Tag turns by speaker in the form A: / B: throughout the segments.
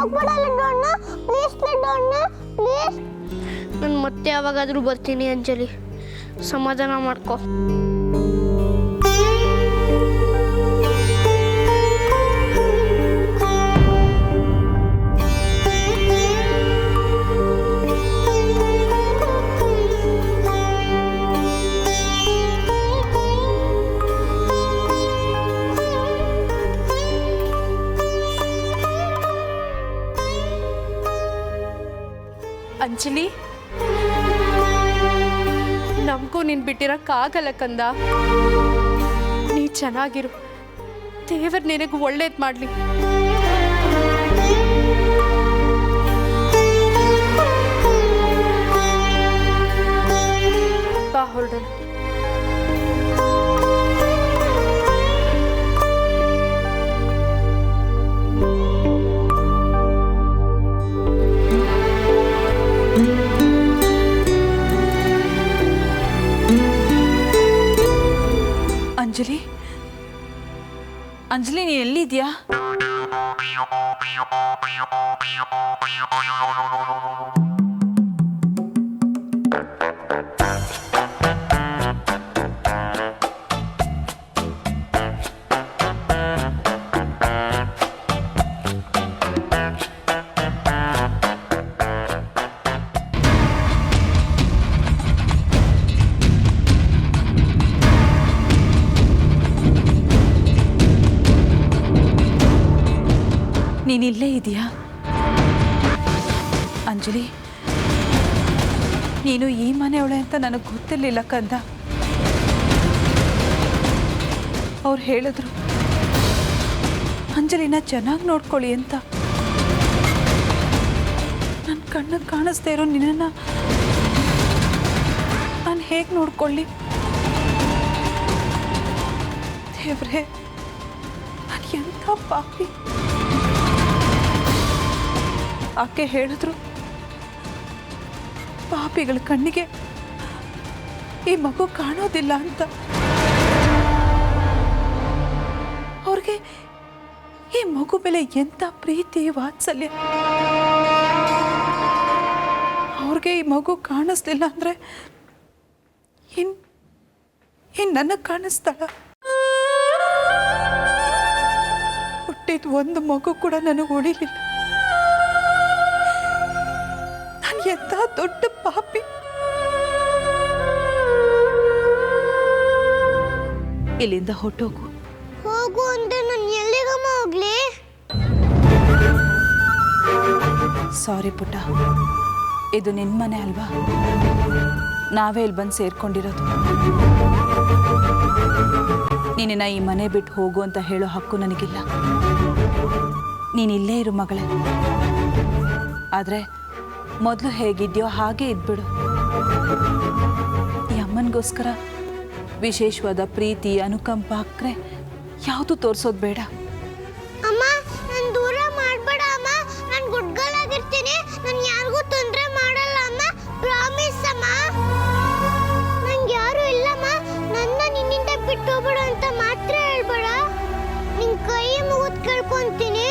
A: ಹೋಗ್ಬೇಡ ಲಡ್ಡು ಅಣ್ಣ, ಪ್ಲೀಸ್ ಲಡ್ಡು ಅಣ್ಣ, ಪ್ಲೀಸ್.
B: ನಾನು ಮತ್ತೆ ಯಾವಾಗಾದರೂ ಬರ್ತೀನಿ ಅಂಜಲಿ, ಸಮಾಧಾನ ಮಾಡ್ಕೊ.
C: ಅಂಜಲಿ, ನಮಗೂ ನೀನು ಬಿಟ್ಟಿರೋಕ್ಕಾಗಲ್ಲ ಕಂದ. ನೀ ಚೆನ್ನಾಗಿರು, ದೇವರು ನಿನಗೆ ಒಳ್ಳೇದು ಮಾಡಲಿ. ಬಾ ಹೊರಡೋಣ.
D: ಅಂಜಲಿ, ಅಂಜಲಿ, ನೀ ಎಲ್ಲಿದ್ಯಾ? ನೀನಿಲ್ಲೇ ಇದೆಯಾ? ಅಂಜಲಿ, ನೀನು ಈ ಮನೆಯವಳೆ ಅಂತ ನನಗೆ ಗೊತ್ತಿರಲಿಲ್ಲ ಕಂದ. ಅವ್ರು ಹೇಳಿದ್ರು ಅಂಜಲಿನ ಚೆನ್ನಾಗಿ ನೋಡ್ಕೊಳ್ಳಿ ಅಂತ. ನನ್ನ ಕಣ್ಣಿಗೆ ಕಾಣಿಸ್ದೇ ಇರೋ ನಿನ್ನನ್ನು ನಾನು ಹೇಗೆ ನೋಡ್ಕೊಳ್ಳಿ? ದೇವ್ರೇ, ನಾನು ಎಂಥ ಪಾಪಿ. ಆಕೆ ಹೇಳಿದ್ರು ಪಾಪಿಗಳ ಕಣ್ಣಿಗೆ ಈ ಮಗು ಕಾಣೋದಿಲ್ಲ ಅಂತ. ಅವ್ರಿಗೆ ಈ ಮಗು ಮೇಲೆ ಎಂಥ ಪ್ರೀತಿ ವಾತ್ಸಲ್ಯ. ಅವ್ರಿಗೆ ಈ ಮಗು ಕಾಣಿಸ್ಲಿಲ್ಲ ಅಂದ್ರೆ ಇನ್ ನನಗೆ ಕಾಣಿಸ್ತಾಳ? ಹುಟ್ಟಿದ ಒಂದು ಮಗು ಕೂಡ ನನಗೆ ಉಳಿಲಿಲ್ಲ. ಎಂತ ದೊಡ್ಡ ಪಾಪಿ. ಇಲ್ಲಿಂದ ಹೊಟ್ಟೋಗು.
A: ಹೋಗು ಅಂದ್ರೆ ನಾನು ಎಲ್ಲಿಗಮ್ಮ ಹೋಗ್ಲಿ?
D: ಸಾರಿ ಪುಟ್ಟ, ಇದು ನಿನ್ನ ಮನೆ ಅಲ್ವಾ? ನಾವೇ ಇಲ್ಲಿ ಬಂದು ಸೇರ್ಕೊಂಡಿರೋದು. ನೀನಿನ್ನ ಈ ಮನೆ ಬಿಟ್ಟು ಹೋಗು ಅಂತ ಹೇಳೋ ಹಕ್ಕು ನನಗಿಲ್ಲ. ನೀನಿಲ್ಲೇ ಇರು ಮಗಳೇ. ಆದರೆ ಮೊದಲು ಹೇಗಿದ್ಯೋ ಹಾಗೆ ಇದ್ಬಿಡು. ಈ ಅಮ್ಮನಿಗೋಸ್ಕರ ವಿಶೇಷವಾದ ಪ್ರೀತಿ, ಅನುಕಂಪ, ಅಕ್ರೆ ಯಾವುದು ತೋರಿಸೋದು ಬೇಡ.
A: ಅಮ್ಮ, ನಾನು ದೂರ ಮಾಡಬೇಡ ಅಮ್ಮ. ನಾನು ಗುಡ್ಗಲಾಗಿರ್ತೀನಿ. ನಾನು ಯಾರಿಗೂ ತೊಂದರೆ ಮಾಡಲ್ಲ ಅಮ್ಮ. ಪ್ರಾಮಿಸ್ ಅಮ್ಮ. ನಂಗೆ ಯಾರು ಇಲ್ಲಮ್ಮ. ನನ್ನ ನಿನ್ನಿಂದ ಬಿಟ್ಟು ಹೋಗ್ಬೇಡ ಅಂತ ಮಾತ್ರ ಹೇಳ್ಬೇಡ. ನಿನ್ ಕೈ ಮುಗಿದು ಕೇಳ್ಕೊಂತೀನಿ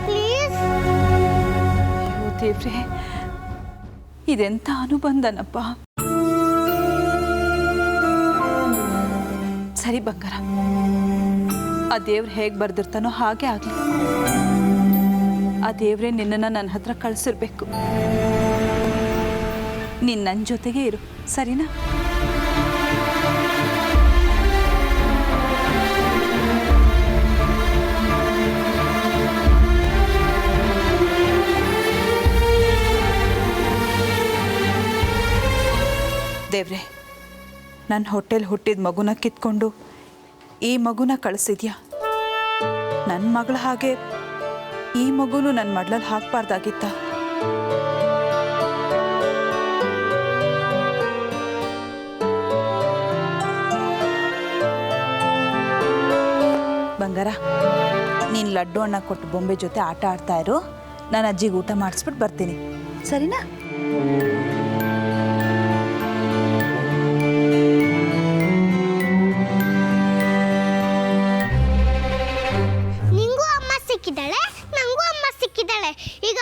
A: ಪ್ಲೀಸ್.
D: ಅಯ್ಯೋ ದೇವ್ರೇ, ಇದೆಂಥ ಅನುಬಂಧನಪ್ಪ. ಸರಿ ಬಂಗಾರ, ಆ ದೇವ್ರು ಹೇಗೆ ಬರ್ದಿರ್ತಾನೋ ಹಾಗೆ ಆಗಲಿ. ಆ ದೇವ್ರೇ ನಿನ್ನನ್ನು ನನ್ನ ಹತ್ರ ಕಳಿಸಿರ್ಬೇಕು. ನೀನು ನನ್ನ ಜೊತೆಗೆ ಇರು, ಸರಿನಾ? ದೇವ್ರೆ, ನನ್ನ ಹೊಟ್ಟೆಲಿ ಹುಟ್ಟಿದ ಮಗುನ ಕಿತ್ಕೊಂಡು ಈ ಮಗುನ ಕಳಿಸಿದ್ಯಾ. ನನ್ನ ಮಗಳ ಹಾಗೆ ಈ ಮಗುನು ನನ್ನ ಮಡ್ಲಲ್ಲಿ ಹಾಕಬಾರ್ದಾಗಿತ್ತ. ಬಂಗಾರ, ನೀನು ಲಡ್ಡು ಅಣ್ಣ ಕೊಟ್ಟು ಬೊಂಬೆ ಜೊತೆ ಆಟ ಆಡ್ತಾ ಇರು. ನಾನು ಅಜ್ಜಿಗೆ ಊಟ ಮಾಡಿಸ್ಬಿಟ್ಟು ಬರ್ತೀನಿ, ಸರಿನಾ?
A: ನಿಂಗೂ ಅಮ್ಮ ಸಿಕ್ಕಿದ್ದಾಳೆ, ನಂಗೂ ಅಮ್ಮ ಸಿಕ್ಕಿದ್ದಾಳೆ. ಈಗ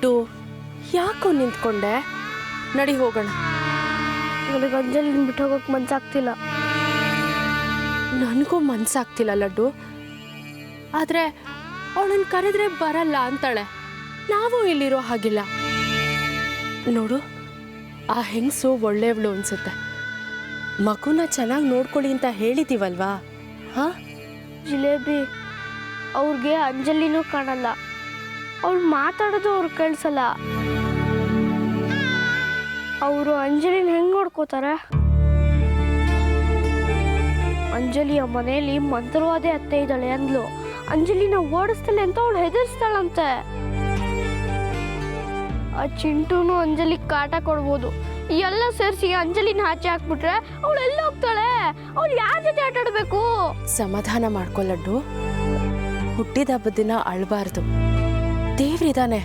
C: ಲಡ್ಡು ಯಾಕೋ ನಿಂತ್ಕೊಂಡೆ? ನಡಿ ಹೋಗೋಣ.
B: ನನಗೆ ಅಂಜಲಿನ ಬಿಟ್ಟು ಹೋಗೋಕೆ ಮನ್ಸಾಗ್ತಿಲ್ಲ.
C: ನನಗೂ ಮನ್ಸಾಗ್ತಿಲ್ಲ ಲಡ್ಡು. ಆದರೆ ಅವಳನ್ನು ಕರೆದ್ರೆ ಬರಲ್ಲ ಅಂತಾಳೆ. ನಾವು ಇಲ್ಲಿರೋ ಹಾಗಿಲ್ಲ. ನೋಡು, ಆ ಹೆಂಗಸು ಒಳ್ಳೆಯವಳು ಅನ್ಸುತ್ತೆ. ಮಗುನ ಚೆನ್ನಾಗಿ ನೋಡ್ಕೊಳ್ಳಿ ಅಂತ ಹೇಳಿದ್ದೀವಲ್ವಾ? ಹಾ
B: ಜಿಲೇಬಿ, ಅವ್ರಿಗೆ ಅಂಜಲಿನೂ ಕಾಣಲ್ಲ. ಅವ್ಳು ಮಾತಾಡೋದು ಅವ್ರಿಗೆ ಕೇಳಿಸಲ್ಲ. ಅವರು ಅಂಜಲಿನ ಹೆಂಗೆ ನೋಡ್ಕೋತಾರೆ? ಅಂಜಲಿಯ ಮನೆಯಲ್ಲಿ ಮಂತ್ರವಾದಿ ಅತ್ತೆ ಇದ್ದಾಳೆ ಅಂದ್ಲು. ಅಂಜಲಿನ ಓಡಿಸ್ತಾಳೆ ಅಂತ ಅವಳು ಹೆದರ್ಸ್ತಾಳಂತೆ. ಆ ಚಿಂಟೂನು ಅಂಜಲಿಗೆ ಕಾಟ ಕೊಡ್ಬೋದು. ಎಲ್ಲ ಸೇರಿಸಿ ಅಂಜಲಿನ ಆಚೆ ಹಾಕ್ಬಿಟ್ರೆ ಅವಳು ಎಲ್ಲ ಹೋಗ್ತಾಳೆ? ಅವಳು ಯಾರ ಜೊತೆ ಆಟ ಆಡಬೇಕು?
C: ಸಮಾಧಾನ ಮಾಡ್ಕೊ ಲಡ್ಡು. ಹುಟ್ಟಿದ ಹಬ್ಬದ ದಿನ ಅಳಬಾರ್ದು. ದೇವ್ರಿದಾನೆ,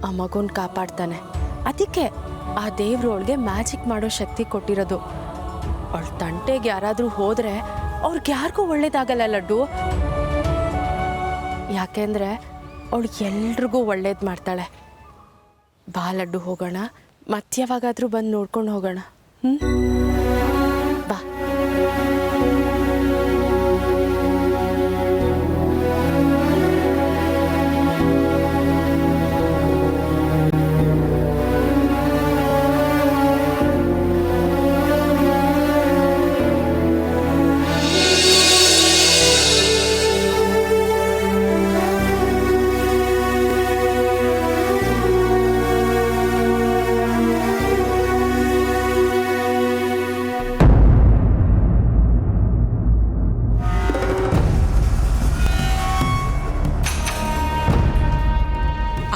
C: ಆ ಮಗುನ್ ಕಾಪಾಡ್ತಾನೆ. ಅದಕ್ಕೆ ಆ ದೇವ್ರು ಅವಳಿಗೆ ಮ್ಯಾಜಿಕ್ ಮಾಡೋ ಶಕ್ತಿ ಕೊಟ್ಟಿರೋದು. ಅವಳ ತಂಟೆಗೆ ಯಾರಾದರೂ ಹೋದ್ರೆ ಅವ್ರಿಗೆ ಯಾರಿಗೂ ಒಳ್ಳೇದಾಗಲ್ಲ ಲಡ್ಡು. ಯಾಕೆಂದ್ರೆ ಅವಳು ಎಲ್ರಿಗೂ ಒಳ್ಳೇದು ಮಾಡ್ತಾಳೆ. ಬಾ ಲಡ್ಡು, ಹೋಗೋಣ. ಮತ್ತೆ ಯಾವಾಗಾದ್ರೂ ಬಂದು ನೋಡ್ಕೊಂಡು ಹೋಗೋಣ. ಬಾ.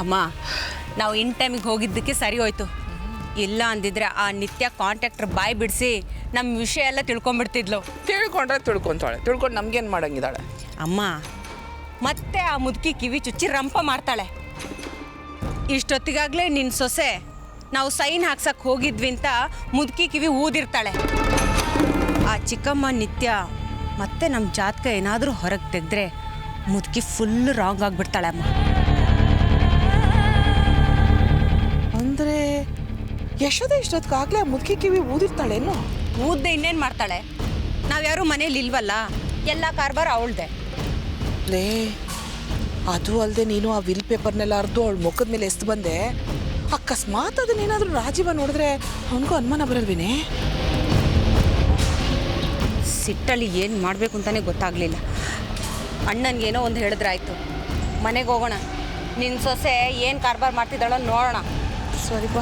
E: ಅಮ್ಮ, ನಾವು ಇನ್ ಟೈಮಿಗೆ ಹೋಗಿದ್ದಕ್ಕೆ ಸರಿ ಹೋಯ್ತು. ಇಲ್ಲ ಅಂದಿದ್ರೆ ಆ ನಿತ್ಯ ಕಾಂಟ್ರಾಕ್ಟರ್ ಬಾಯಿ ಬಿಡಿಸಿ ನಮ್ಮ ವಿಷಯ ಎಲ್ಲ ತಿಳ್ಕೊಂಬಿಡ್ತಿದ್ಲು.
F: ತಿಳ್ಕೊಂಡು ನಮ್ಗೇನು ಮಾಡಂಗಿದ್ದಾಳೆ?
E: ಅಮ್ಮ, ಮತ್ತೆ ಆ ಮುದುಕಿ ಕಿವಿ ಚುಚ್ಚಿ ರಂಪ ಮಾಡ್ತಾಳೆ. ಇಷ್ಟೊತ್ತಿಗಾಗಲೇ ನಿನ್ನ ಸೊಸೆ ನಾವು ಸೈನ್ ಹಾಕ್ಸಕ್ಕೆ ಹೋಗಿದ್ವಿ ಅಂತ ಮುದುಕಿ ಕಿವಿ ಊದಿರ್ತಾಳೆ. ಆ ಚಿಕ್ಕಮ್ಮ ನಿತ್ಯ ಮತ್ತೆ ನಮ್ಮ ಜಾತಕ ಏನಾದರೂ ಹೊರಗೆ ತೆಗೆದ್ರೆ ಮುದುಕಿ ಫುಲ್ ರಾಂಗ್ ಆಗಿಬಿಡ್ತಾಳೆ ಅಮ್ಮ.
F: ಅಂದರೆ ಯಶೋದ ಇಷ್ಟೊತ್ತಿಗಾಗಲೇ ಆ ಮುದುಕಿ ಕಿವಿ ಊದಿರ್ತಾಳೇನು?
E: ಊದ್ದೆ ಇನ್ನೇನು ಮಾಡ್ತಾಳೆ? ನಾವ್ಯಾರೂ ಮನೇಲಿ ಇಲ್ವಲ್ಲ, ಎಲ್ಲ ಕಾರ್ಬಾರ್ ಅವಳ್ದೆ.
F: ಲೇ, ಅದು ಅಲ್ಲದೆ ನೀನು ಆ ವಿಲ್ ಪೇಪರ್ನೆಲ್ಲ ಅರ್ದು ಅವಳ ಮುಖದ ಮೇಲೆ ಎಸ್ದು ಬಂದೆ. ಅಕಸ್ಮಾತ್ ಅದನ್ನೇನಾದರೂ ರಾಜೀವ ನೋಡಿದ್ರೆ ಅವನಿಗೂ ಅನುಮಾನ ಬರಲ್ವೇನೆ?
E: ಸಿಟ್ಟಲ್ಲಿ ಏನು ಮಾಡಬೇಕು ಅಂತಲೇ ಗೊತ್ತಾಗಲಿಲ್ಲ. ಅಣ್ಣನಿಗೇನೋ ಒಂದು ಹೇಳಿದ್ರಾಯ್ತು. ಮನೆಗೆ ಹೋಗೋಣ. ನಿನ್ನ ಸೊಸೆ ಏನು ಕಾರ್ಬಾರ್ ಮಾಡ್ತಿದ್ದಾಳೋ ನೋಡೋಣ.
F: ಸರಿ ಬಾ.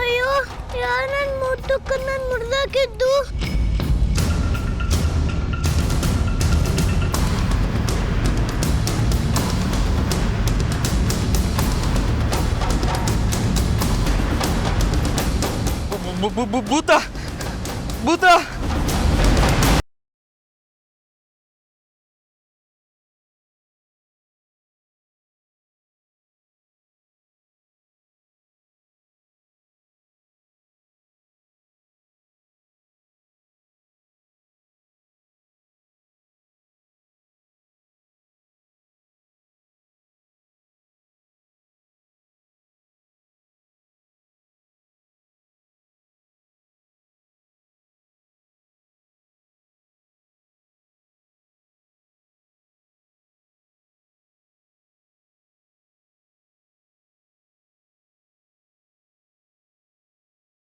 A: ಅಯ್ಯೋ, ಯಾರು ನನ್ನ ಮುಟ್ಟಕ್ಕೆ ನಾನು ಮುರಿದಾಕಿದ್ದು?
G: ಭೂತ ಭೂತ